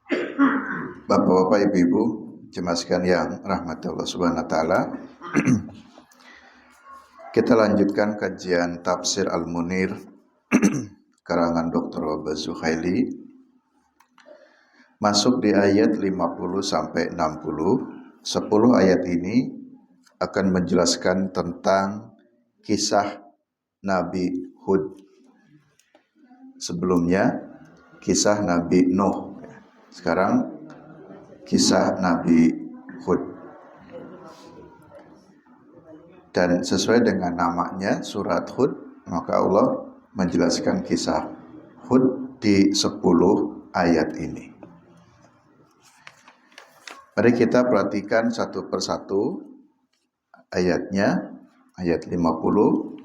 Bapak-bapak, ibu-ibu, jemaah sekalian rahmat Allah Subhanahu wa taala. Kita lanjutkan kajian tafsir Al-Munir karangan Dr. Wahbah Zuhaili. Masuk di ayat 50 sampai 60. 10 ayat ini akan menjelaskan tentang kisah Nabi Hud. Sebelumnya kisah Nabi Nuh. Sekarang kisah Nabi Hud. Dan sesuai dengan namanya surat Hud, maka Allah menjelaskan kisah Hud di 10 ayat ini. Mari kita perhatikan satu persatu ayatnya. Ayat 50.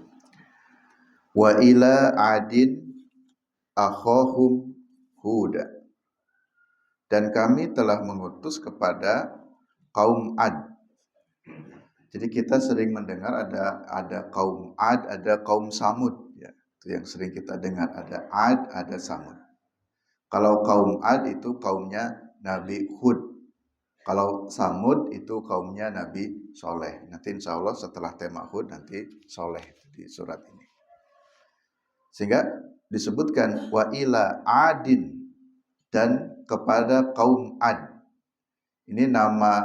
Wa ila adin akhahum Huda. Dan kami telah mengutus kepada kaum Ad. Jadi kita sering mendengar ada kaum Ad, ada kaum Samud, ya. Itu yang sering kita dengar, ada Ad, ada Samud. Kalau kaum Ad itu kaumnya Nabi Hud. Kalau Samud itu kaumnya Nabi Soleh. Nanti insya Allah setelah tema Hud nanti Soleh di surat ini. Sehingga disebutkan wa ila adin, dan kepada kaum Ad. Ini nama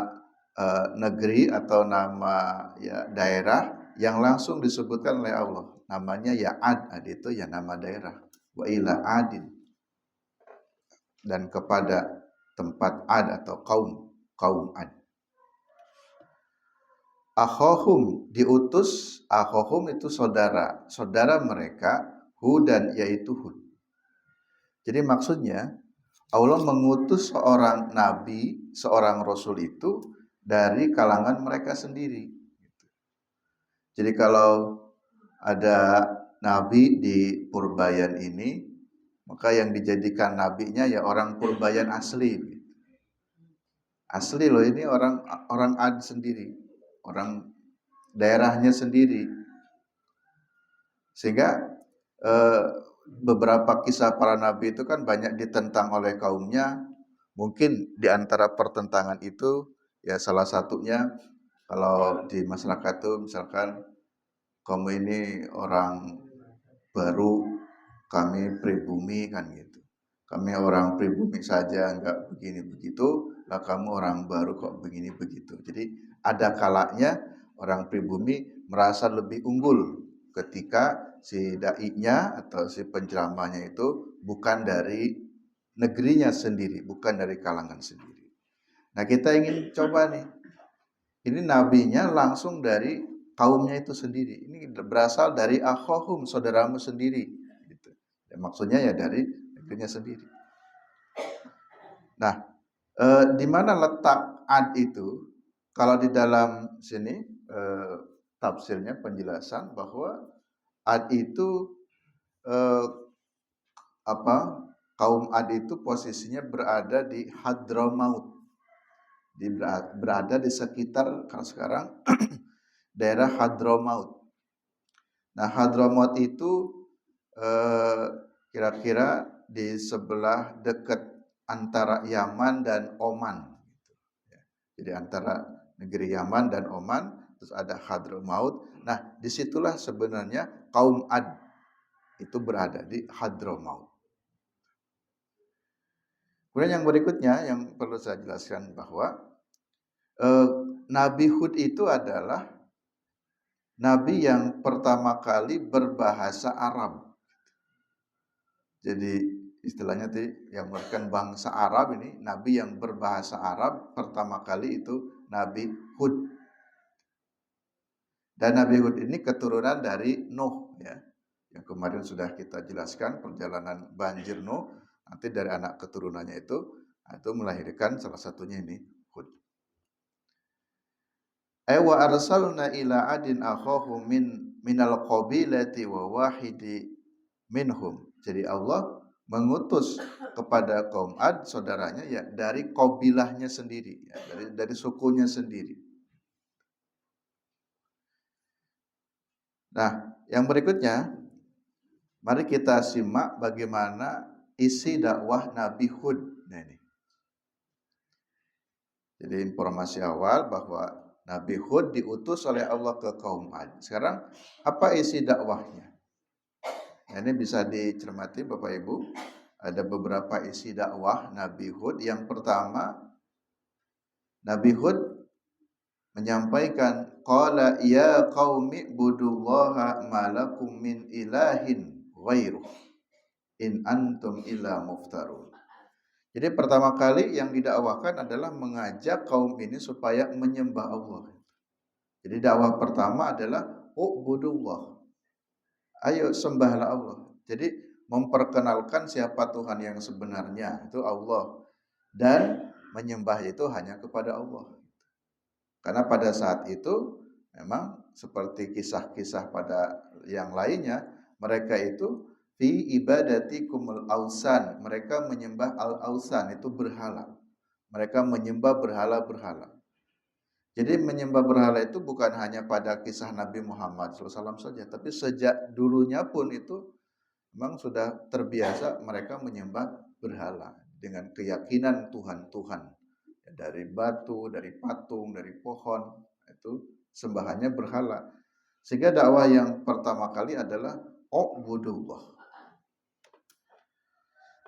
negeri atau nama daerah yang langsung disebutkan oleh Allah. Namanya ya Ad, itu ya nama daerah. Wa ila adin, dan kepada tempat Ad atau kaum Ad. Akhahum diutus, akhahum itu saudara mereka, Hudan yaitu Hud. Jadi maksudnya Allah mengutus seorang nabi, seorang rasul itu dari kalangan mereka sendiri. Jadi kalau ada nabi di Purbayan ini, maka yang dijadikan nabinya ya orang Purbayan asli. Asli loh, ini orang Ad sendiri, orang daerahnya sendiri. Sehingga beberapa kisah para nabi itu kan banyak ditentang oleh kaumnya. Mungkin di antara pertentangan itu ya salah satunya kalau di masyarakat itu misalkan kamu ini orang baru, kami pribumi kan gitu. Kami orang pribumi saja enggak begini begitu, lah kamu orang baru kok begini begitu. Jadi ada kalanya orang pribumi merasa lebih unggul ketika si dai-nya atau si penceramahnya itu bukan dari negerinya sendiri, bukan dari kalangan sendiri. Nah, kita ingin coba nih. Ini nabinya langsung dari kaumnya itu sendiri. Ini berasal dari akhahum, saudaramu sendiri. Gitu. Ya, maksudnya ya dari negerinya sendiri. Nah, di mana letak Ad itu? Kalau di dalam sini tafsirnya penjelasan bahwa Ad itu kaum Ad itu posisinya berada di Hadramaut. Berada di sekitar sekarang daerah Hadramaut. Nah, Hadramaut itu kira-kira di sebelah dekat antara Yaman dan Oman. Jadi antara negeri Yaman dan Oman, terus ada Hadramaut. Nah, disitulah sebenarnya kaum Ad itu berada di Hadramaut. Kemudian yang berikutnya yang perlu saya jelaskan bahwa Nabi Hud itu adalah nabi yang pertama kali berbahasa Arab. Jadi istilahnya yang merupakan bangsa Arab ini, nabi yang berbahasa Arab pertama kali itu Nabi Hud. Dan Nabi Hud ini keturunan dari Nuh, ya. Yang kemarin sudah kita jelaskan perjalanan banjir Nuh, nanti dari anak keturunannya itu melahirkan salah satunya ini Hud. Wa arsalna ila adin akhahum minal qabilati wa wahidi minhum. Jadi Allah mengutus kepada kaum Ad saudaranya ya dari qabilahnya sendiri, ya, dari sukunya sendiri. Nah, yang berikutnya mari kita simak bagaimana isi dakwah Nabi Hud. Nah, ini. Jadi informasi awal bahwa Nabi Hud diutus oleh Allah ke kaum Ad. Sekarang apa isi dakwahnya? Nah, ini bisa dicermati Bapak Ibu. Ada beberapa isi dakwah Nabi Hud. Yang pertama, Nabi Hud menyampaikan qala ya qaumi budullaha malakum min ilahin ghairuh in antum illa muftarun. Jadi pertama kali yang didakwakan adalah mengajak kaum ini supaya menyembah Allah. Jadi dakwah pertama adalah ubudullah. Ayo sembahlah Allah. Jadi memperkenalkan siapa Tuhan yang sebenarnya, itu Allah, dan menyembah itu hanya kepada Allah. Karena pada saat itu memang seperti kisah-kisah pada yang lainnya, mereka itu fi ibadati kumul ausan, mereka menyembah al-ausan, itu berhala. Mereka menyembah berhala-berhala. Jadi menyembah berhala itu bukan hanya pada kisah Nabi Muhammad SAW saja, tapi sejak dulunya pun itu memang sudah terbiasa mereka menyembah berhala dengan keyakinan Tuhan-Tuhan. Dari batu, dari patung, dari pohon, itu sembahannya berhala. Sehingga dakwah yang pertama kali adalah ubudullah.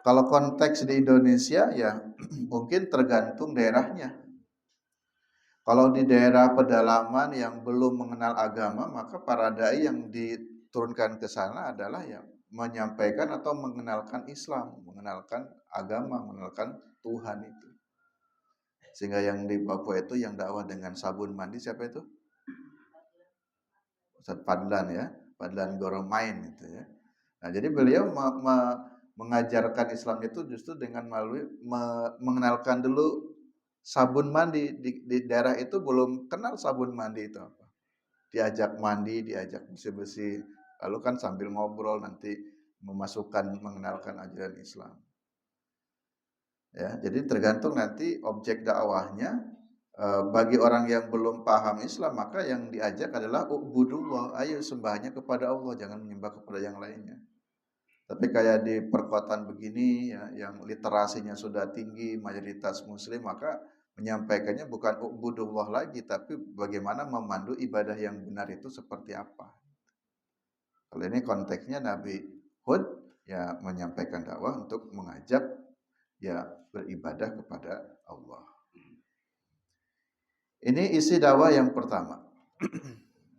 Kalau konteks di Indonesia ya mungkin tergantung daerahnya. Kalau di daerah pedalaman yang belum mengenal agama, maka para dai yang diturunkan ke sana adalah yang menyampaikan atau mengenalkan Islam, mengenalkan agama, mengenalkan Tuhan itu. Sehingga yang di Papua itu yang dakwah dengan sabun mandi siapa itu? Ustaz Fadlan ya, Fadlan Goromain itu ya. Nah, jadi beliau mengajarkan Islam itu justru dengan melalui mengenalkan dulu sabun mandi di daerah itu belum kenal sabun mandi itu apa. Diajak mandi, diajak bersih-bersih, lalu kan sambil ngobrol nanti mengenalkan ajaran Islam. Ya, jadi tergantung nanti objek dakwahnya. Bagi orang yang belum paham Islam, maka yang diajak adalah ubudullah, ayo sembahnya kepada Allah, jangan menyembah kepada yang lainnya. Tapi kayak di perkotaan begini ya, yang literasinya sudah tinggi, mayoritas muslim, maka menyampaikannya bukan ubudullah lagi, tapi bagaimana memandu ibadah yang benar itu seperti apa. Kalau ini konteksnya Nabi Hud ya menyampaikan dakwah untuk mengajak ya beribadah kepada Allah. Ini isi dakwah yang pertama.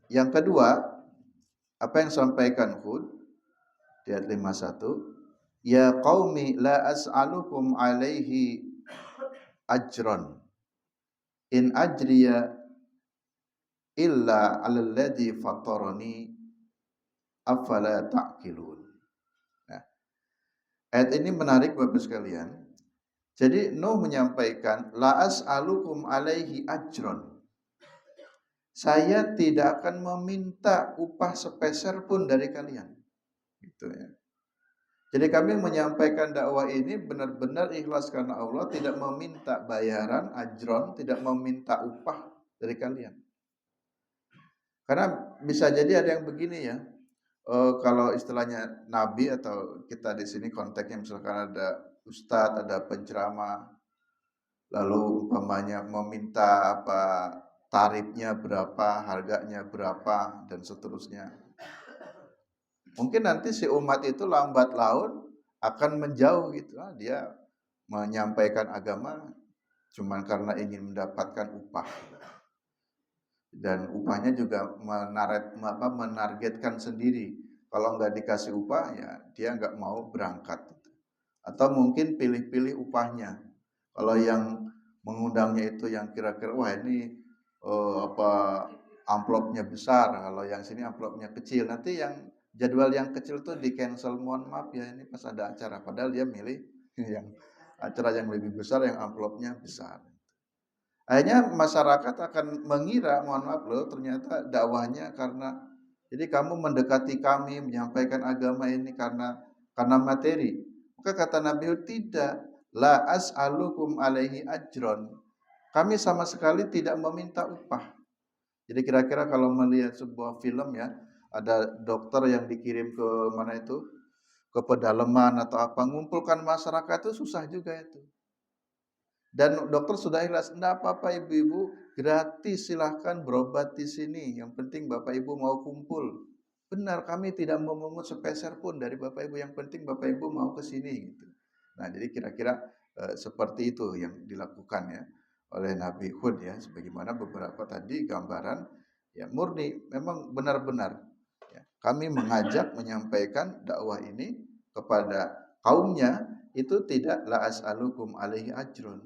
Yang kedua, apa yang disampaikan Hud di ayat 51, ya qaumi la as'alukum alaihi ajran in ajriya illa 'alal ladzi fatarani afala ta'qilun. Nah, ayat ini menarik Bapak sekalian. Jadi Nuh menyampaikan la as'alukum alaihi ajran. Saya tidak akan meminta upah sepeser pun dari kalian. Gitu ya. Jadi kami menyampaikan dakwah ini benar-benar ikhlas karena Allah, tidak meminta bayaran, ajron, tidak meminta upah dari kalian. Karena bisa jadi ada yang begini ya, kalau istilahnya nabi atau kita di sini konteksnya misalkan ada ustadz, ada penceramah, lalu umpamanya meminta apa tarifnya berapa, harganya berapa dan seterusnya. Mungkin nanti si umat itu lambat laun akan menjauh gitu. Dia menyampaikan agama cuma karena ingin mendapatkan upah. Dan upahnya juga menargetkan sendiri. Kalau nggak dikasih upah ya dia nggak mau berangkat. Atau mungkin pilih-pilih upahnya. Kalau yang mengundangnya itu yang kira-kira wah ini amplopnya besar, kalau yang sini amplopnya kecil. Nanti yang jadwal yang kecil tuh di cancel, mohon maaf ya ini pas ada acara. Padahal dia milih yang acara yang lebih besar yang amplopnya besar. Akhirnya masyarakat akan mengira, mohon maaf loh, ternyata dakwahnya karena jadi kamu mendekati kami menyampaikan agama ini karena materi. Maka kata Nabi tidak, la as'alukum alaihi ajron. Kami sama sekali tidak meminta upah. Jadi kira-kira kalau melihat sebuah film ya, ada dokter yang dikirim ke mana itu, ke pedalaman atau apa, ngumpulkan masyarakat itu susah juga itu. Dan dokter sudah ikhlas, enggak apa-apa ibu-ibu, gratis silahkan berobat di sini. Yang penting Bapak Ibu mau kumpul. Benar, kami tidak memungut sepeser pun dari Bapak Ibu. Yang penting Bapak Ibu mau ke sini gitu. Nah, jadi kira-kira seperti itu yang dilakukan ya oleh Nabi Hud ya. Sebagaimana beberapa tadi gambaran ya murni memang benar-benar ya. Kami mengajak menyampaikan dakwah ini kepada kaumnya itu tidak la as'alukum alaihi ajrun.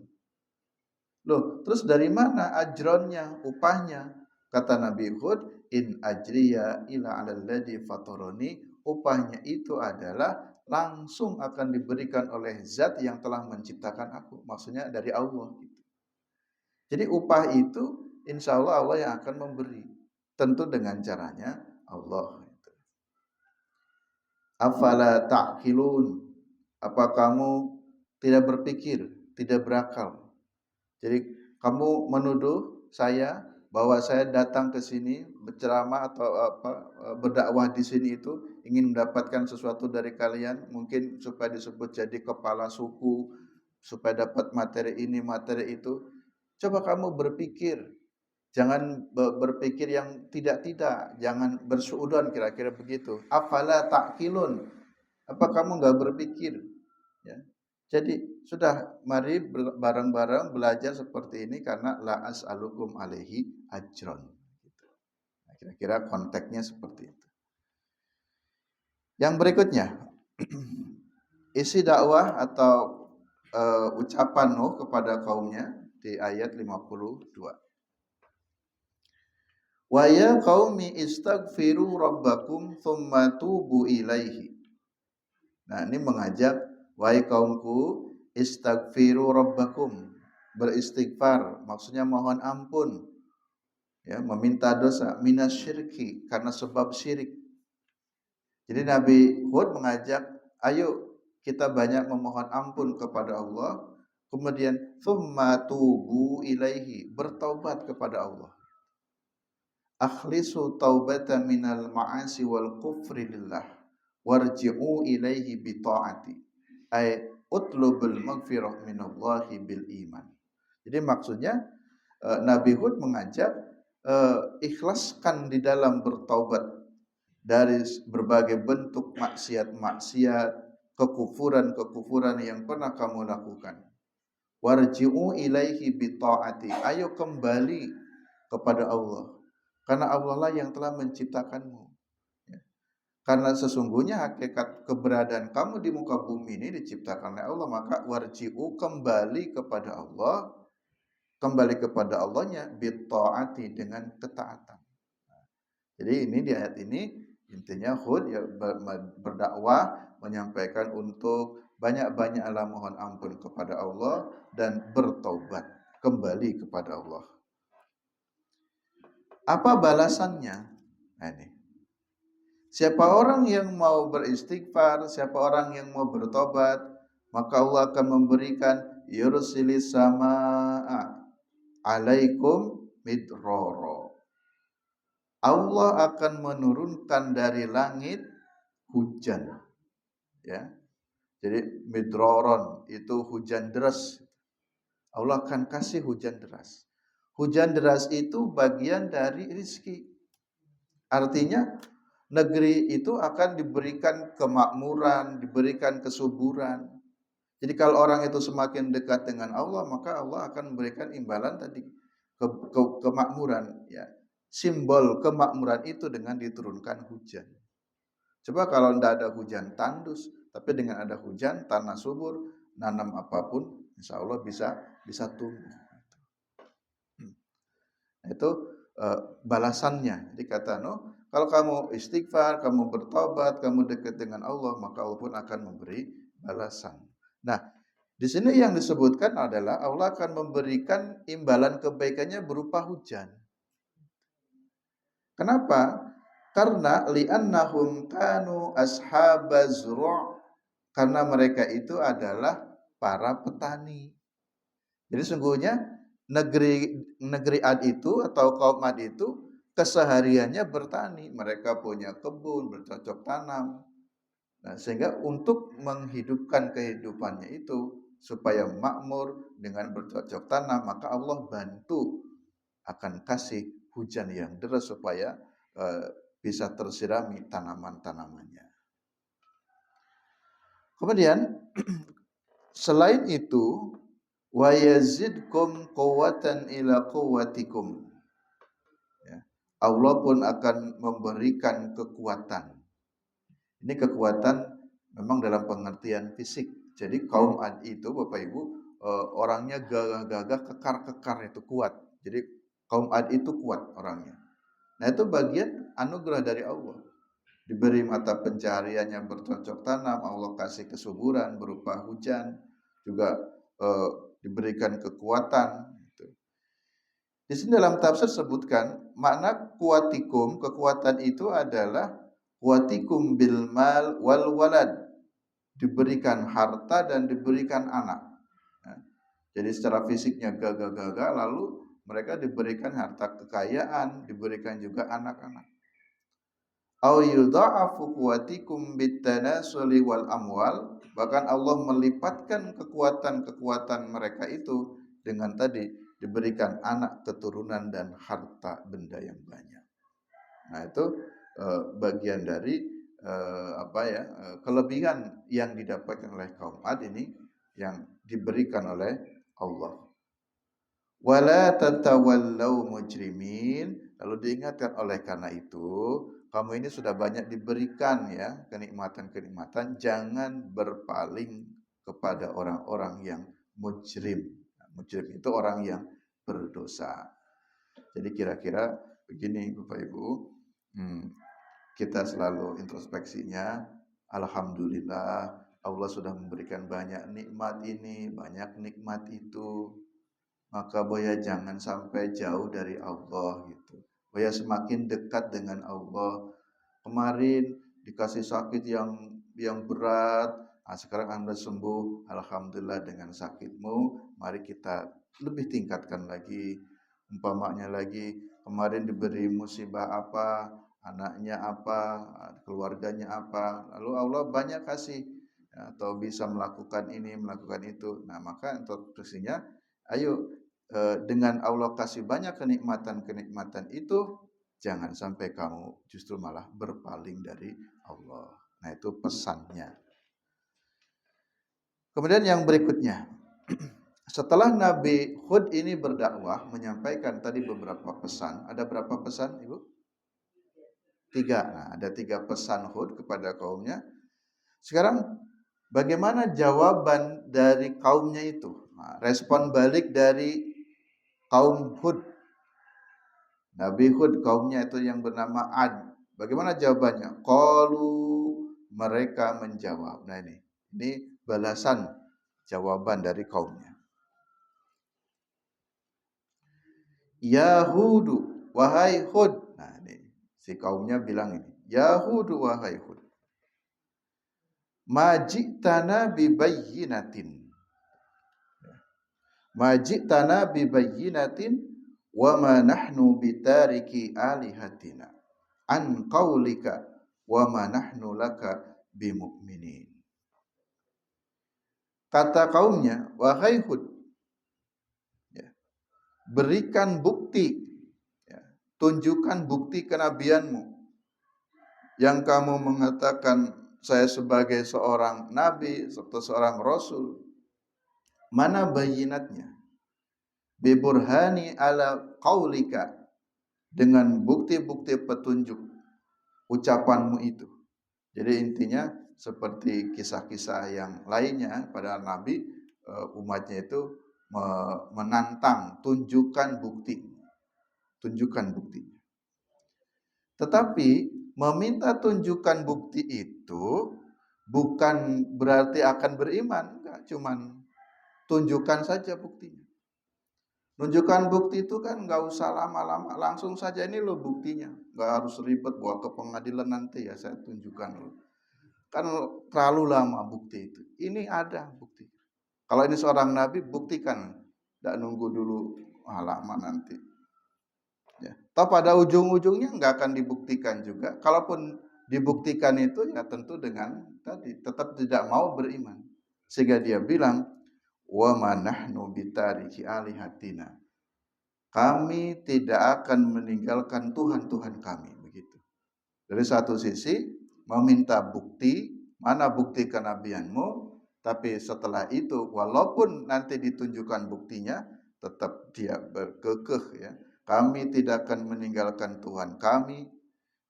Loh, terus dari mana ajronnya, upahnya? Kata Nabi Hud, in ajriya ila 'alal ladzi fatarani, upahnya itu adalah langsung akan diberikan oleh zat yang telah menciptakan aku. Maksudnya dari Allah gitu. Jadi upah itu insya Allah Allah yang akan memberi. Tentu dengan caranya Allah. Gitu. Afala ta'qilun? Apa kamu tidak berpikir, tidak berakal? Jadi kamu menuduh saya bahwa saya datang ke sini berceramah atau berdakwah di sini itu ingin mendapatkan sesuatu dari kalian, mungkin supaya disebut jadi kepala suku, supaya dapat materi ini, materi itu. Coba kamu berpikir, jangan berpikir yang tidak-tidak, jangan bersuudzon kira-kira begitu. Afala ta'qilun? Apa kamu nggak berpikir? Ya. Jadi sudah mari bareng-bareng belajar seperti ini karena la as'alukum alaihi ajron. Gitu. Nah, kira-kira konteksnya seperti itu. Yang berikutnya, isi dakwah atau ucapan Nuh kepada kaumnya di ayat 52. Wa ya qaumi istaghfiru rabbakum tsumma tubu ilaihi. Nah, ini mengajak, wahai kaumku, istaghfiru rabbakum, beristighfar, maksudnya mohon ampun, ya, meminta dosa, minasyirki, karena sebab syirik. Jadi Nabi Hud mengajak, ayo kita banyak memohon ampun kepada Allah, kemudian tsumma tubu ilaihi, bertaubat kepada Allah. Akhlisu taubatan minal ma'asi wal kufri lillah warji'u ilaihi bi ta'ati ay utlubul maghfirah minallahi bil iman. Jadi maksudnya Nabi Hud mengajak ikhlaskan di dalam bertaubat dari berbagai bentuk maksiat-maksiat, kekufuran-kekufuran yang pernah kamu lakukan. Warji'u ilaihi bi ta'ati, ayo kembali kepada Allah. Karena Allah lah yang telah menciptakanmu. Ya. Karena sesungguhnya hakikat keberadaan kamu di muka bumi ini diciptakan oleh Allah. Maka warji'u, kembali kepada Allah. Kembali kepada Allahnya bitta'ati, dengan ketaatan. Jadi ini di ayat ini intinya Hud ya berdakwah, menyampaikan untuk banyak-banyaklah mohon ampun kepada Allah dan bertaubat kembali kepada Allah. Apa balasannya? Nah, ini. Siapa orang yang mau beristighfar, siapa orang yang mau bertobat, maka Allah akan memberikan yursilis samaa alaikum midrara. Allah akan menurunkan dari langit hujan. Ya. Jadi midraron itu hujan deras. Allah akan kasih hujan deras. Hujan deras itu bagian dari rizki. Artinya negeri itu akan diberikan kemakmuran, diberikan kesuburan. Jadi kalau orang itu semakin dekat dengan Allah, maka Allah akan memberikan imbalan tadi kemakmuran. Ya. Simbol kemakmuran itu dengan diturunkan hujan. Coba kalau tidak ada hujan, tandus. Tapi dengan ada hujan, tanah subur, nanam apapun, insya Allah bisa tumbuh. Itu balasannya. Jadi kata Nuh, kalau kamu istighfar, kamu bertobat, kamu dekat dengan Allah, maka Allah pun akan memberi balasan. Nah, di sini yang disebutkan adalah Allah akan memberikan imbalan kebaikannya berupa hujan. Kenapa? Karena li'annahum kanu ashabaz zu', karena mereka itu adalah para petani. Jadi sungguhnya negeri Ad itu atau kaum Ad itu kesehariannya bertani. Mereka punya kebun, bercocok tanam. Nah, sehingga untuk menghidupkan kehidupannya itu supaya makmur dengan bercocok tanam, maka Allah bantu akan kasih hujan yang deras supaya bisa tersirami tanaman-tanamannya. Kemudian selain itu, wa yazidkum quwwatan ila quwwatikum. Ya. Allah pun akan memberikan kekuatan. Ini kekuatan memang dalam pengertian fisik. Jadi kaum Ad itu Bapak Ibu orangnya gagah-gagah, kekar-kekar, itu kuat. Jadi kaum Ad itu kuat orangnya. Nah, itu bagian anugerah dari Allah. Diberi mata pencaharian yang bercocok tanam, Allah kasih kesuburan berupa hujan, juga diberikan kekuatan. Gitu. Di sini dalam tafsir sebutkan makna kuatikum, kekuatan itu adalah kuatikum bil mal wal walad, diberikan harta dan diberikan anak. Nah, jadi secara fisiknya gagah-gagah, lalu mereka diberikan harta kekayaan, diberikan juga anak-anak. Au yudha'afu quwwatikum bitanasuli wal amwal, bahkan Allah melipatkan kekuatan-kekuatan mereka itu dengan tadi diberikan anak, keturunan dan harta benda yang banyak. Nah, itu bagian dari kelebihan yang didapatkan oleh kaum Ad ini yang diberikan oleh Allah. Wala tatawallau mujrimin, lalu diingatkan oleh karena itu kamu ini sudah banyak diberikan ya kenikmatan-kenikmatan, jangan berpaling kepada orang-orang yang mujrim. Mujrim itu orang yang berdosa. Jadi kira-kira begini Bapak Ibu, kita selalu introspeksinya, alhamdulillah Allah sudah memberikan banyak nikmat ini, banyak nikmat itu. Maka boya jangan sampai jauh dari Allah gitu. Boya semakin dekat dengan Allah. Kemarin dikasih sakit yang berat, nah sekarang Anda sembuh, alhamdulillah dengan sakitmu. Mari kita lebih tingkatkan lagi. Umpamanya lagi, kemarin diberi musibah apa, anaknya apa, keluarganya apa, lalu Allah banyak kasih ya, atau bisa melakukan ini, melakukan itu. Nah, maka instruksinya, ayo dengan Allah kasih banyak kenikmatan-kenikmatan itu, jangan sampai kamu justru malah berpaling dari Allah. Nah, itu pesannya. Kemudian yang berikutnya, setelah Nabi Hud ini berdakwah, menyampaikan tadi beberapa pesan. Ada berapa pesan, Ibu? 3. Nah, ada 3 pesan Hud kepada kaumnya. Sekarang bagaimana jawaban dari kaumnya itu? Nah, respon balik dari kaum Hud. Nabi Hud, kaumnya itu yang bernama Ad. Bagaimana jawabannya? Qalu, mereka menjawab. Nah, ini balasan jawaban dari kaumnya. Ya Hudu, wahai Hud. Nah, ini si kaumnya bilang ini. Ya Hudu, wahai Hud. Majitana bibayyinatin. Majitana bibayyinatin wa ma nahnu bitariki alihatina an qaulika wa ma nahnu laka bimu'minin. Kata kaumnya, wahai Hud, ya, berikan bukti, ya, tunjukkan bukti kenabianmu yang kamu mengatakan saya sebagai seorang nabi atau seorang rasul. Mana bayinatnya? Biburhani ala qaulika, dengan bukti-bukti petunjuk ucapanmu itu. Jadi intinya seperti kisah-kisah yang lainnya pada Nabi, umatnya itu menantang, tunjukkan bukti. Tunjukkan bukti. Tetapi meminta tunjukkan bukti itu bukan berarti akan beriman, enggak, cuman tunjukkan saja buktinya. Tunjukkan bukti itu kan nggak usah lama-lama, langsung saja ini loh buktinya. Nggak harus ribet bawa ke pengadilan nanti ya saya tunjukkan loh. Kan terlalu lama bukti itu. Ini ada bukti. Kalau ini seorang nabi, buktikan. Nggak nunggu dulu lama nanti. Ya. Toh pada ujung-ujungnya nggak akan dibuktikan juga. Kalaupun dibuktikan itu ya tentu dengan tadi tetap tidak mau beriman. Sehingga dia bilang, wa ma nahnu bitariki alihatina. Kami tidak akan meninggalkan Tuhan-Tuhan kami, begitu. Dari satu sisi meminta bukti, mana bukti kenabianmu, tapi setelah itu walaupun nanti ditunjukkan buktinya, tetap dia berkekeh ya. Kami tidak akan meninggalkan Tuhan kami,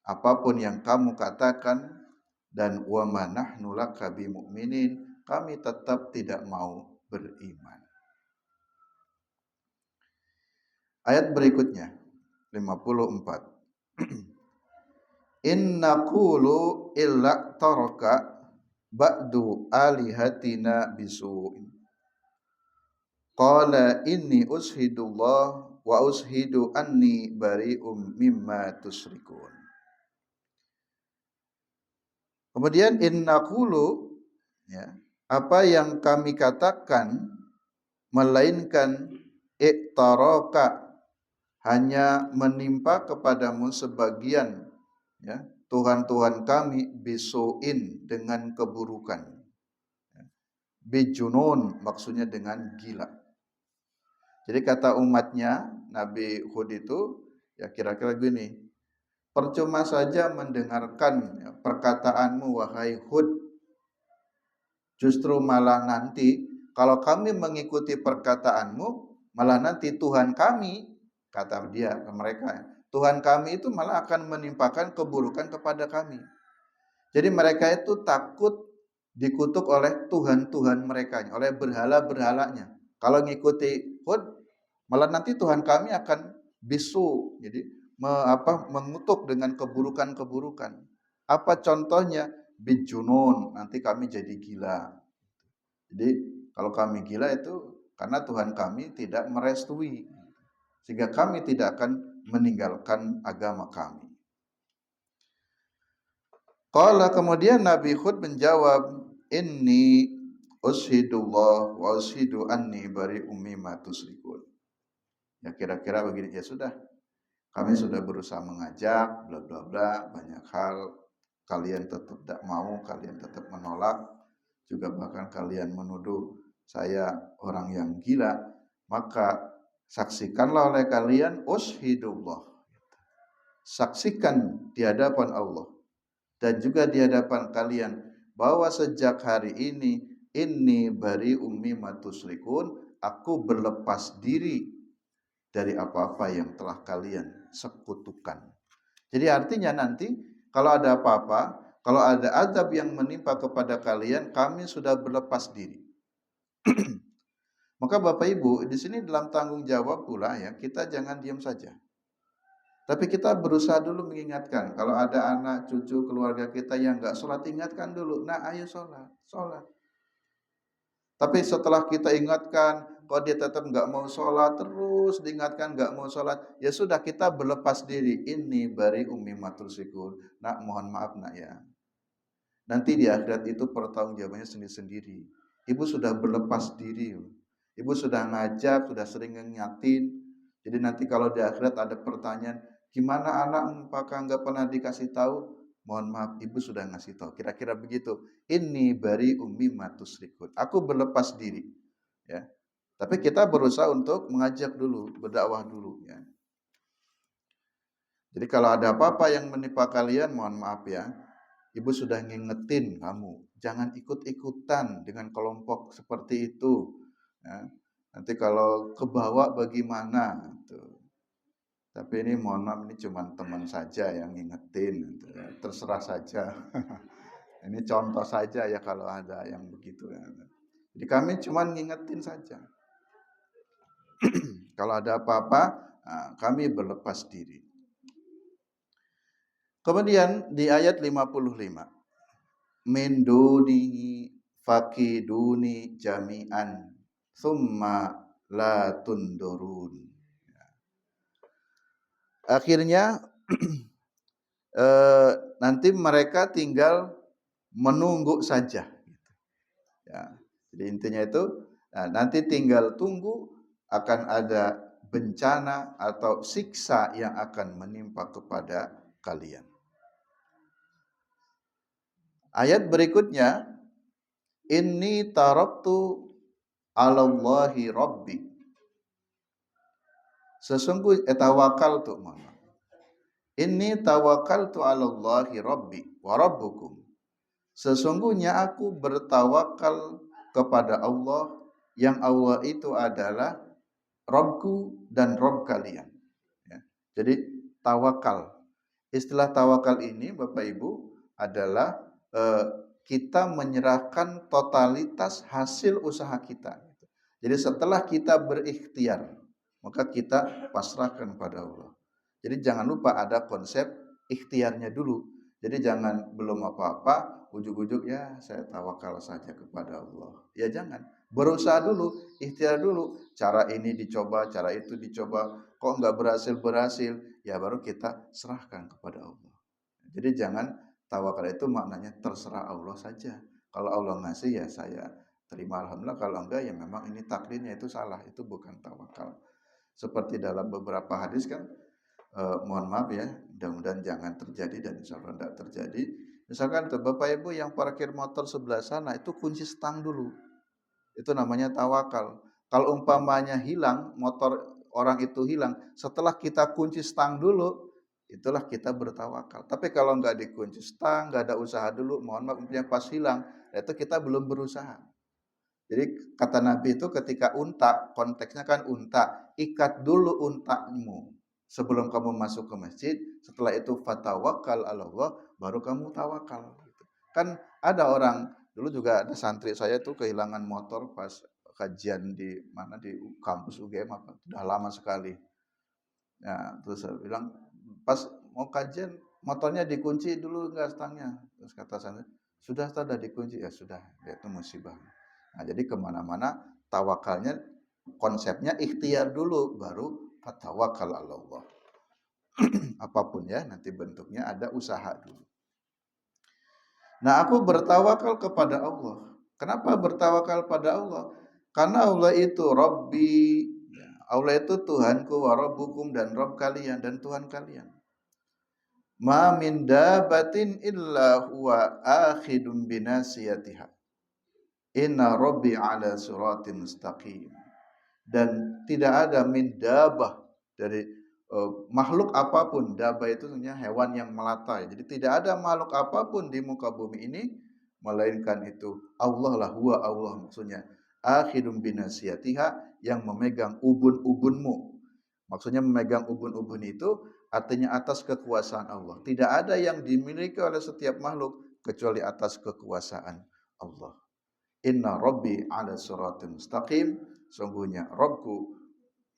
apapun yang kamu katakan, dan wa ma nahnu laka bimu'minin, kami tetap tidak mau beriman. Ayat berikutnya 54. Inna qulu illa taraka ba'du alihatina bisu'in. Qala inni ushidullah wa ushidu anni bari'um mimma tusyrikun. Kemudian inna qulu, ya, apa yang kami katakan melainkan iktaraka, hanya menimpa kepadamu sebagian, ya, Tuhan-Tuhan kami bisu'in, dengan keburukan. Bijunun maksudnya dengan gila. Jadi kata umatnya Nabi Hud itu ya kira-kira gini, percuma saja mendengarkan perkataanmu wahai Hud, justru malah nanti kalau kami mengikuti perkataanmu, malah nanti Tuhan kami, kata dia ke mereka, Tuhan kami itu malah akan menimpakan keburukan kepada kami. Jadi mereka itu takut dikutuk oleh Tuhan-Tuhan mereka, oleh berhala-berhalanya. Kalau ngikuti Hud, malah nanti Tuhan kami akan bisu, jadi mengutuk dengan keburukan-keburukan. Apa contohnya? Bijunun, nanti kami jadi gila. Jadi kalau kami gila itu karena Tuhan kami tidak merestui, sehingga kami tidak akan meninggalkan agama kami. Qala, kemudian Nabi Hud menjawab, inni ushidullah wa ushidu anni bari'um mimma tusyrikun. Ya kira-kira begini, ya sudah, kami sudah berusaha mengajak bla bla bla banyak hal, kalian tetap tidak mau, kalian tetap menolak, juga bahkan kalian menuduh saya orang yang gila, maka saksikanlah oleh kalian, ushidullah, saksikan di hadapan Allah dan juga di hadapan kalian bahwa sejak hari ini bari'um mimma tusyrikun, aku berlepas diri dari apa-apa yang telah kalian sekutukan. Jadi artinya nanti kalau ada apa-apa, kalau ada azab yang menimpa kepada kalian, kami sudah berlepas diri. Maka Bapak Ibu, di sini dalam tanggung jawab pula ya, kita jangan diam saja. Tapi kita berusaha dulu mengingatkan. Kalau ada anak, cucu, keluarga kita yang enggak sholat, ingatkan dulu. Nah, ayo sholat, sholat. Tapi setelah kita ingatkan, kalau dia tetap enggak mau sholat, terus diingatkan enggak mau sholat, ya sudah, kita berlepas diri. Ini bari'um mimma tusyrikun. Nak, mohon maaf nak ya. Nanti di akhirat itu pertanggungjawabannya sendiri-sendiri. Ibu sudah berlepas diri. Ibu sudah ngajak, sudah sering ngingatin. Jadi nanti kalau di akhirat ada pertanyaan, gimana anak, apakah enggak pernah dikasih tahu? Mohon maaf, ibu sudah ngasih tahu. Kira-kira begitu. Ini bari'um mimma tusyrikun. Aku berlepas diri. Ya. Tapi kita berusaha untuk mengajak dulu, berdakwah dulu. Ya. Jadi kalau ada apa-apa yang menimpa kalian, mohon maaf ya. Ibu sudah ngingetin kamu, jangan ikut-ikutan dengan kelompok seperti itu. Ya. Nanti kalau kebawa bagaimana? Gitu. Tapi ini mohon maaf, ini cuma teman saja yang ngingetin. Gitu. Ya. Terserah saja. Ini contoh saja ya kalau ada yang begitu. Ya. Jadi kami cuma ngingetin saja. Kalau ada apa-apa, kami berlepas diri. Kemudian di ayat 55, min dunihi fakiduni jami'an summa la tundurun. Akhirnya nanti mereka tinggal menunggu saja. Ya, jadi intinya itu nanti tinggal tunggu akan ada bencana atau siksa yang akan menimpa kepada kalian. Ayat berikutnya, inni taraktu 'alallahi rabbi. Sesungguhnya tawakaltu, inni tawakaltu 'alallahi rabbi wa rabbukum. Sesungguhnya aku bertawakal kepada Allah, yang Allah itu adalah Rabbku dan Rabb kalian. Ya. Jadi tawakal. Istilah tawakal ini Bapak Ibu adalah kita menyerahkan totalitas hasil usaha kita. Jadi setelah kita berikhtiar, maka kita pasrahkan pada Allah. Jadi jangan lupa ada konsep ikhtiarnya dulu. Jadi jangan belum apa-apa, ujuk-ujuk ya saya tawakal saja kepada Allah. Ya jangan. Berusaha dulu, ikhtiar dulu. Cara ini dicoba, cara itu dicoba. Kok nggak berhasil, ya baru kita serahkan kepada Allah. Jadi jangan tawakal itu maknanya terserah Allah saja. Kalau Allah ngasih ya saya terima alhamdulillah, kalau enggak ya memang ini takdirnya, itu salah, itu bukan tawakal. Seperti dalam beberapa hadis kan, mohon maaf ya, mudah-mudahan jangan terjadi dan insya Allah tidak terjadi. Misalkan Bapak Ibu yang parkir motor sebelah sana itu kunci stang dulu, itu namanya tawakal. Kalau umpamanya hilang, motor orang itu hilang, setelah kita kunci stang dulu, itulah kita bertawakal. Tapi kalau nggak dikunci stang, nggak ada usaha dulu, mohon maaf, umpamanya pas hilang, itu kita belum berusaha. Jadi kata Nabi itu ketika unta, konteksnya kan unta, ikat dulu untamu sebelum kamu masuk ke masjid, setelah itu fatawakkal 'ala Allah, baru kamu tawakal. Kan ada orang, dulu juga ada santri saya tuh kehilangan motor pas kajian di mana, di kampus UGM apa, udah lama sekali. Ya, terus saya bilang pas mau kajian motornya dikunci dulu enggak stangnya. Terus kata saya, sudah dikunci, ya sudah, ya itu musibah. Nah, jadi kemana-mana tawakalnya konsepnya ikhtiar dulu, baru fatawakal 'ala Allah. Apapun ya nanti bentuknya ada usaha dulu. Nah, aku bertawakal kepada Allah. Kenapa bertawakal pada Allah? Karena Allah itu Rabbi, Allah itu Tuhanku, wa Rabbukum, dan Rabb kalian dan Tuhan kalian. Ma min dabatin illa huwa akhidun binasiyatiha. Inna Rabbi ala suratin mustaqim. Dan tidak ada min dabah dari makhluk apapun. Dabah itu sebenarnya hewan yang melata. Jadi tidak ada makhluk apapun di muka bumi ini melainkan itu Allah lah, huwa Allah maksudnya. Akhidum binasiyatiha, yang memegang ubun-ubunmu. Maksudnya memegang ubun-ubun itu artinya atas kekuasaan Allah. Tidak ada yang dimiliki oleh setiap makhluk kecuali atas kekuasaan Allah. Inna Rabbi ala suratin mustaqim. Sungguhnya Rabbku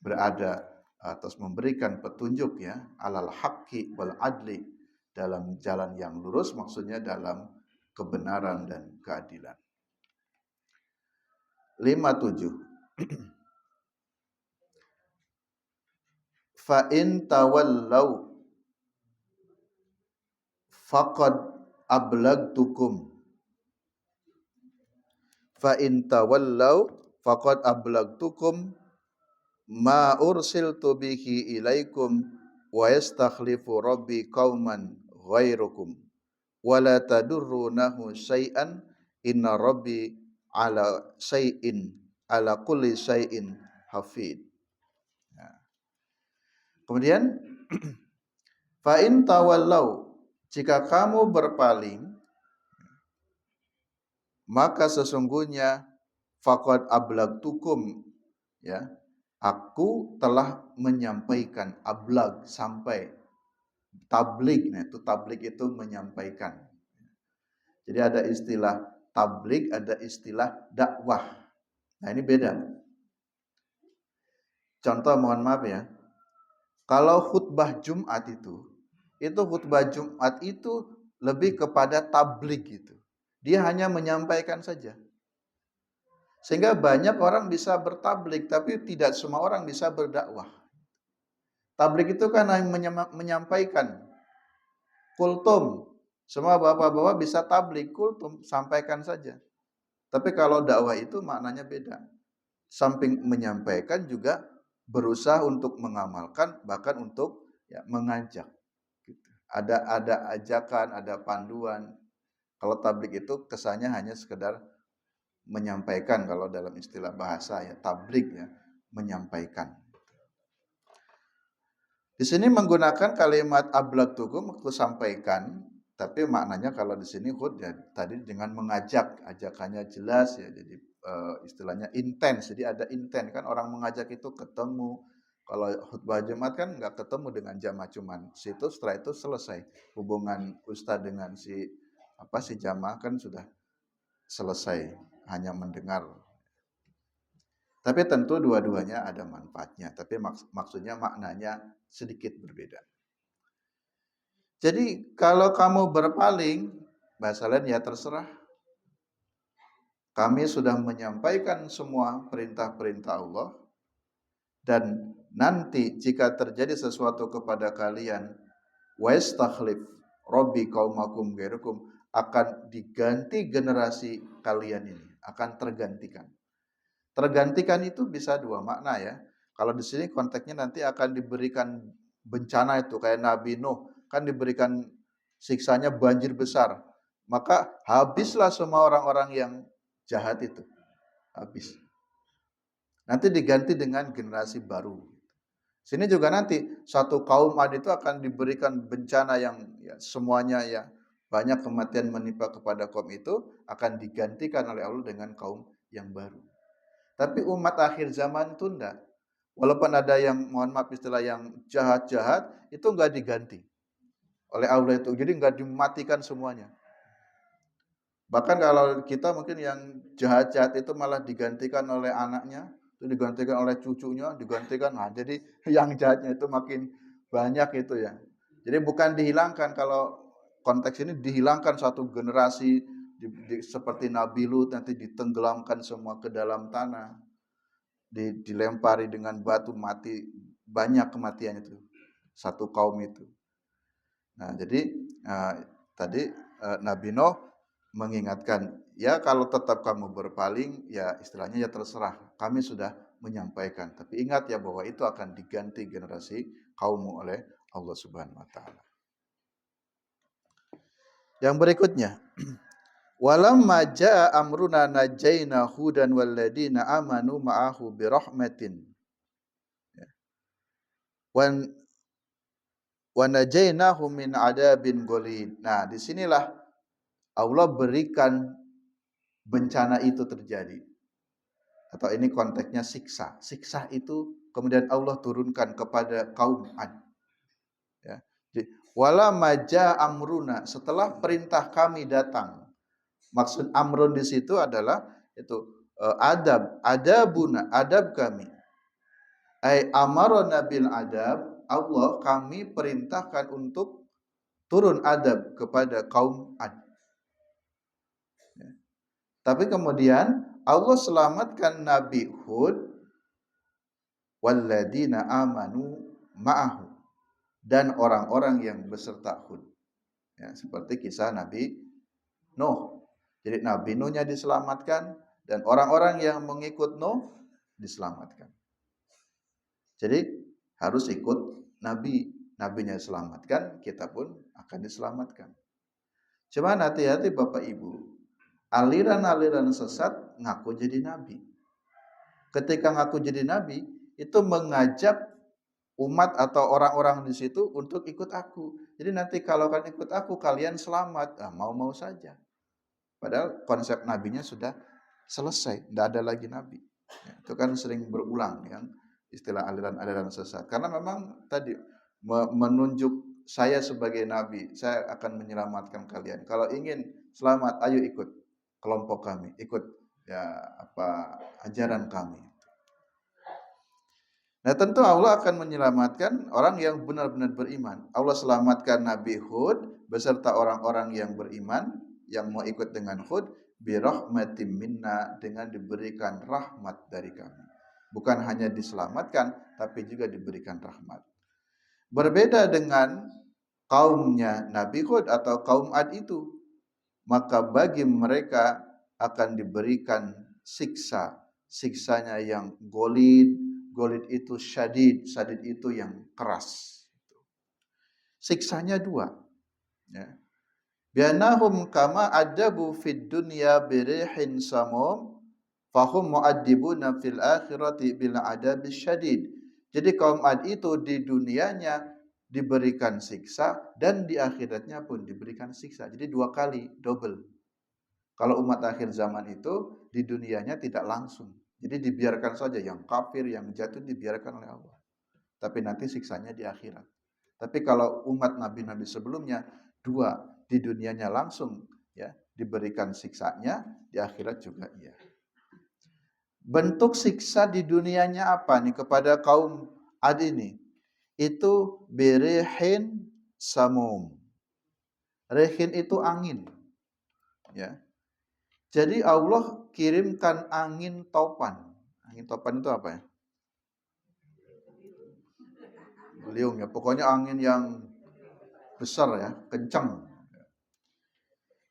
berada atas memberikan petunjuk ya, alal haqqi wal adli, dalam jalan yang lurus, maksudnya dalam kebenaran dan keadilan. 57. Fa in tawallau faqad ablagtukum. Fa in tawallau faqad ablagtukum ma ursiltu bihi ilaikum wa yastakhlifu rabbi qauman ghairukum wa la tadurrunahu syai'an inna rabbi ala kulli syai'in hafid. Nah. Kemudian fa in tawallau, jika kamu berpaling, maka sesungguhnya faqad ablagtukum, ya, aku telah menyampaikan. Ablag, sampai, tablik. Nah, itu tablik itu menyampaikan. Jadi ada istilah tablik, ada istilah dakwah. Nah, ini beda. Contoh, mohon maaf ya. Kalau khutbah Jumat itu khutbah Jumat itu lebih kepada tablik gitu. Dia hanya menyampaikan saja. Sehingga banyak orang bisa bertablik, tapi tidak semua orang bisa berdakwah. Tablik itu kan hanya menyampaikan. Kultum, semua bapak-bapak bisa tablik, kultum, sampaikan saja. Tapi kalau dakwah itu maknanya beda. Samping menyampaikan juga berusaha untuk mengamalkan, bahkan untuk ya, mengajak. Gitu. Ada ajakan, ada panduan. Kalau tablik itu kesannya hanya sekedar menyampaikan, kalau dalam istilah bahasa ya tabligh ya, menyampaikan. Di sini menggunakan kalimat ablagtukum, aku sampaikan, tapi maknanya kalau di sini khut ya tadi dengan mengajak, ajakannya jelas ya, jadi istilahnya intens, jadi ada intent kan, orang mengajak itu ketemu. Kalau khutbah Jumat kan nggak ketemu dengan jamaah, cuman situ setelah itu selesai hubungan ustadz dengan si jamaah kan sudah selesai, hanya mendengar. Tapi tentu dua-duanya ada manfaatnya, tapi maksudnya maknanya sedikit berbeda. Jadi kalau kamu berpaling, bahasa lain ya terserah. Kami sudah menyampaikan semua perintah-perintah Allah, dan nanti jika terjadi sesuatu kepada kalian, wastakhlif rabbi qaumakum ghairukum, akan diganti generasi kalian ini, akan tergantikan. Tergantikan itu bisa dua makna ya. Kalau di sini konteksnya nanti akan diberikan bencana, itu kayak Nabi Nuh kan diberikan siksanya banjir besar. Maka habislah semua orang-orang yang jahat itu. Habis. Nanti diganti dengan generasi baru. Sini juga nanti satu kaum Ad itu akan diberikan bencana yang ya, semuanya ya banyak kematian menimpa kepada kaum itu, akan digantikan oleh Allah dengan kaum yang baru. Tapi umat akhir zaman itu enggak. Walaupun ada yang, mohon maaf istilah, yang jahat-jahat, itu enggak diganti oleh Allah itu. Jadi enggak dimatikan semuanya. Bahkan kalau kita mungkin yang jahat-jahat itu malah digantikan oleh anaknya, itu digantikan oleh cucunya, digantikan. Nah, jadi yang jahatnya itu makin banyak itu ya. Jadi bukan dihilangkan, kalau konteks ini dihilangkan satu generasi, seperti Nabi Lut nanti ditenggelamkan semua ke dalam tanah, dilempari dengan batu, mati banyak kematian itu satu kaum itu. Nah, jadi tadi Nabi Nuh mengingatkan, ya kalau tetap kamu berpaling, ya istilahnya ya terserah, kami sudah menyampaikan, tapi ingat ya bahwa itu akan diganti generasi kaummu oleh Allah Subhanahu wa taala. Yang berikutnya, walamma jaa amruna najjayna hudan walladina amanu ma'ahu birahmatin wa najaynahum min adabin ghalid. Nah, disinilah Allah berikan bencana itu terjadi. Atau ini konteksnya siksa. Siksa itu kemudian Allah turunkan kepada kaum Ad. Ya. Jadi, wala maja amruna, setelah perintah kami datang. Maksud amrun di situ adalah itu adabuna, adab kami. Ai amarona bil adab, Allah kami perintahkan untuk turun adab kepada kaum Ad. Ya. Tapi kemudian Allah selamatkan Nabi Hud walladina amanu ma'ahu, dan orang-orang yang beserta Hud. Ya, seperti kisah Nabi Nuh. Jadi Nabi Nuhnya diselamatkan dan orang-orang yang mengikut Nuh diselamatkan. Jadi harus ikut Nabi. Nabinya diselamatkan, kita pun akan diselamatkan. Cuma hati-hati Bapak Ibu. Aliran-aliran sesat ngaku jadi Nabi. Ketika ngaku jadi Nabi, itu mengajak umat atau orang-orang di situ untuk ikut aku. Jadi nanti kalau kalian ikut aku, kalian selamat. Mau-mau saja. Padahal konsep nabinya sudah selesai, tidak ada lagi nabi. Ya, itu kan sering berulang yang istilah aliran-aliran sesat. Karena memang tadi menunjuk saya sebagai nabi, saya akan menyelamatkan kalian. Kalau ingin selamat, ayo ikut kelompok kami, ikut ajaran kami. Nah, tentu Allah akan menyelamatkan orang yang benar-benar beriman. Allah selamatkan Nabi Hud beserta orang-orang yang beriman yang mau ikut dengan Hud birahmatim minna, dengan diberikan rahmat dari kami. Bukan hanya diselamatkan tapi juga diberikan rahmat. Berbeda dengan kaumnya Nabi Hud atau kaum Ad itu, maka bagi mereka akan diberikan siksa. Siksanya yang golid itu syadid itu yang keras. Siksanya dua. Ya. Bianahum kama adabu fid dunya birihin samum Fahum mu'addibuna fil akhirati bil adabis syadid. Jadi kaum Ad itu di dunianya diberikan siksa dan di akhiratnya pun diberikan siksa. Jadi dua kali, double. Kalau umat akhir zaman itu di dunianya tidak langsung. Jadi dibiarkan saja yang kafir, yang jatuh dibiarkan oleh Allah. Tapi nanti siksanya di akhirat. Tapi kalau umat nabi-nabi sebelumnya dua, di dunianya langsung ya diberikan siksanya, di akhirat juga iya. Bentuk siksa di dunianya apa nih kepada kaum Ad ini? Itu berihin samum. Rehin itu angin. Ya. Jadi Allah kirimkan angin topan. Angin topan itu apa ya? Beliung ya. Pokoknya angin yang besar ya, kencang.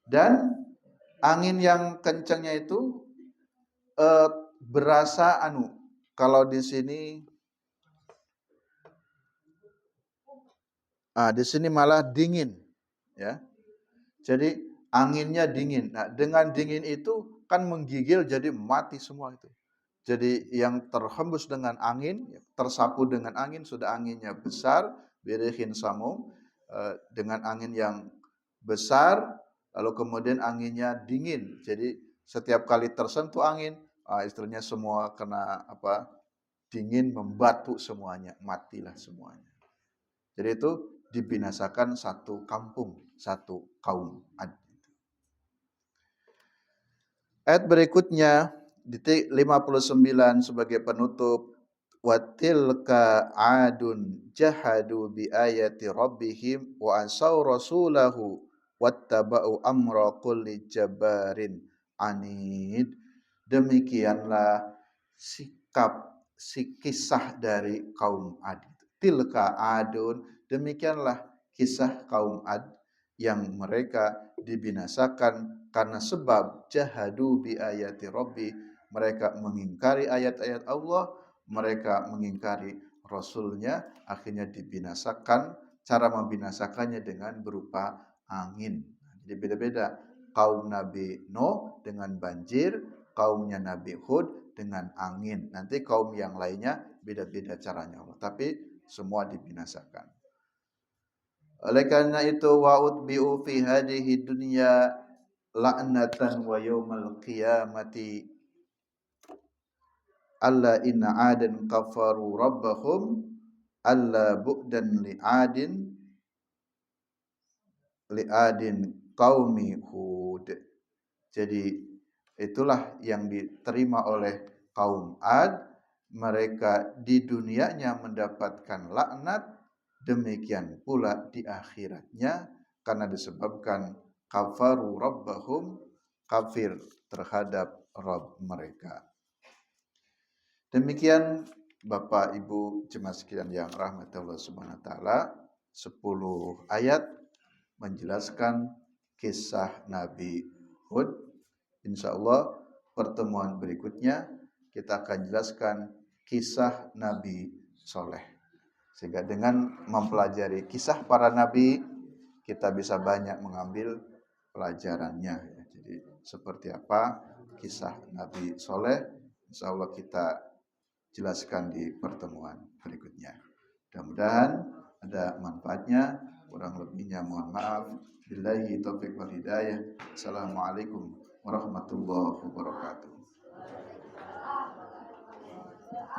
Dan angin yang kencangnya itu eh, berasa kalau di sini di sini malah dingin ya. Jadi anginnya dingin. Nah, dengan dingin itu kan menggigil jadi mati semua itu. Jadi yang terhembus dengan angin, tersapu dengan angin, sudah anginnya besar, birihin samum, dengan angin yang besar, lalu kemudian anginnya dingin. Jadi setiap kali tersentuh angin, istilahnya semua kena dingin membatu semuanya, matilah semuanya. Jadi itu dibinasakan satu kampung, satu kaum Ad. Ayat berikutnya di 59 sebagai penutup, watilka adun jahadu bi ayati rabbihim wa asaw rasulahu wattaba'u amra kulli jabarin anid. Demikianlah kisah dari kaum Ad. Tilka adun, demikianlah kisah kaum Ad yang mereka dibinasakan karena sebab jahadu bi ayati rabbi, mereka mengingkari ayat-ayat Allah, mereka mengingkari rasulnya, akhirnya dibinasakan. Cara membinasakannya dengan berupa angin. Jadi beda-beda. Kaum Nabi Nuh dengan banjir, kaumnya Nabi Hud dengan angin. Nanti kaum yang lainnya beda-beda caranya Allah, tapi semua dibinasakan. Oleh karena itu wa'udbi'u fi hadhihi dunya la'natan wa yawmal qiyamati alla inna adan kafaru rabbahum alla bu'dan li'adin qaumi Hud. Jadi itulah yang diterima oleh kaum Ad. Mereka di dunianya mendapatkan laknat, demikian pula di akhiratnya karena disebabkan kafaru rabbahum, kafir terhadap Rabb mereka. Demikian Bapak Ibu jemaah sekalian yang rahmati Allah Subhanahu wa taala, 10 ayat menjelaskan kisah Nabi Hud. Insyaallah pertemuan berikutnya kita akan jelaskan kisah Nabi Soleh. Sehingga dengan mempelajari kisah para nabi, kita bisa banyak mengambil pelajarannya. Jadi seperti apa kisah Nabi Soleh, insya Allah kita jelaskan di pertemuan berikutnya. Mudah-mudahan ada manfaatnya, kurang lebihnya mohon maaf. Billahi taufiq wal hidayah. Assalamualaikum warahmatullahi wabarakatuh.